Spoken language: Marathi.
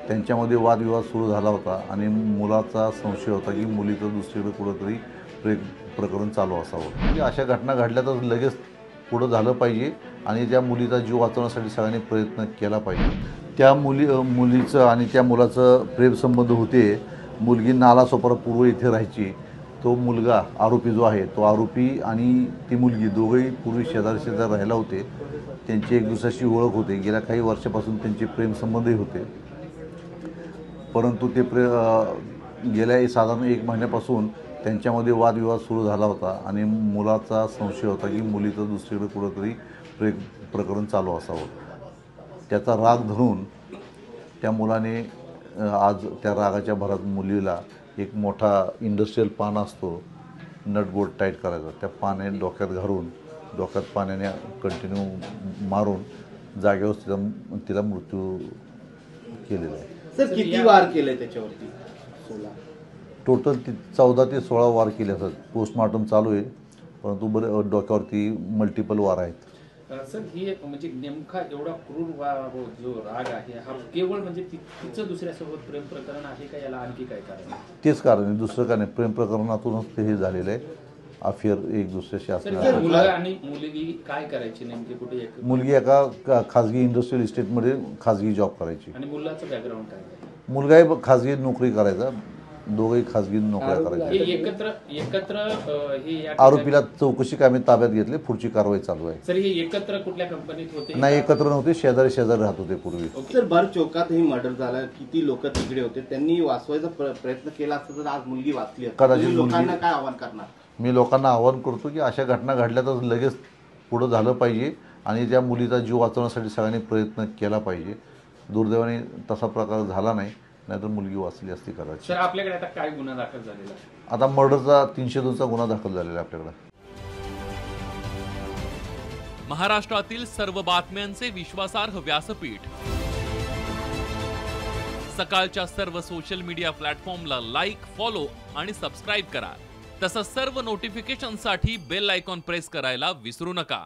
त्यांच्यामध्ये वादविवाद सुरू झाला होता आणि मुलाचा संशय होता की मुलीचं दुसरीकडे कुठंतरी प्रकरण चालू असावं. म्हणजे अशा घटना घडल्या तर लगेच पुढं झालं पाहिजे आणि त्या मुलीचा जीव वाचवण्यासाठी सगळ्यांनी प्रयत्न केला पाहिजे. त्या मुलीचं आणि त्या मुलाचं प्रेमसंबंध होते. मुलगी नालासोपारा पूर्व इथे राहायची. तो मुलगा आरोपी जो आहे तो आरोपी आणि ती मुलगी दोघंही पूर्वी शेजारी राहायला होते. त्यांची एक दुसऱ्याशी ओळख होते. गेल्या काही वर्षापासून त्यांचे प्रेमसंबंधही होते. परंतु ते गेल्या साधारण 1 महिन्यापासून त्यांच्यामध्ये वादविवाद सुरू झाला होता आणि मुलाचा संशय होता की मुलीचं दुसरीकडे कुठंतरी प्रकरण चालू असावं. त्याचा राग धरून त्या मुलाने आज त्या रागाच्या भरात मुलीला एक मोठा इंडस्ट्रियल पान असतो, नट बोल्ट टाईट करायचा, त्या पाने डोक्यात घालून डोक्यात पाण्याने कंटिन्यू मारून जागेवर तिला मृत्यू केलेला आहे. सर किती वार केले त्याच्यावरती? 16 टोटल 14 ते 16 वार केले असतात. पोस्टमॉर्टम चालू आहे, परंतु डोक्यावरती मल्टिपल वार आहेत. सर ही म्हणजे नेमका एवढा क्रूर जो राग आहे हा केवळ म्हणजे तिचं दुसऱ्यासोबत प्रेम प्रकरण आहे का, याला आणखी काय कारण आहे? तेच कारण आहे, दुसरं काय नाही. प्रेम प्रकरणातूनच ते हे झालेलं आहे. अफेअर एक दुसऱ्याशी असणार. मुलगा आणि मुलगी काय करायची नेमकी? कुठे? मुलगी एका खाजगी इंडस्ट्रियल इस्टेटमध्ये खाजगी जॉब करायची. आणि मुलाचं बॅकग्राऊंड काय? मुलगाही खाजगी नोकरी करायचा. दोघंही खाजगी नोकऱ्या करायच्या. एकत्र आरोपीला चौकशी कामे ताब्यात घेतली. पुढची कारवाई चालू आहे. सर हे एकत्र कुठल्या कंपनीत होते? नाही, एकत्र नव्हते. शेजारी राहत होते पूर्वी. सर भर चौकातही मर्डर झाला. किती लोक तिकडे होते? त्यांनी वाचवायचा प्रयत्न केला असता तर आज मुलगी वाचली असती. कदाचित लोकांना काय आव्हान करणार? मी लोकांना आवाहन करतो की अशा घटना घडल्या तर लगेच पुढं झालं पाहिजे आणि त्या मुलीचा जीव वाचवण्यासाठी सगळ्यांनी प्रयत्न केला पाहिजे. दुर्दैवाने तसा प्रकार झाला नाही, नाहीतर मुलगी वाचली असती कदाचित. सर आपल्याकडे आता काय गुन्हा दाखल झालेला आहे? आता मर्डरचा 302चा गुन्हा दाखल झालेला आहे आपल्याकडे. महाराष्ट्रातील सर्व बातम्यांचे विश्वासार्ह व्यासपीठ, सकाळच्या सर्व सोशल मीडिया प्लॅटफॉर्मला लाईक, फॉलो आणि सबस्क्राईब करा. तसंच सर्व नोटिफिकेशनसाठी बेल आयकॉन प्रेस करायला विसरू नका.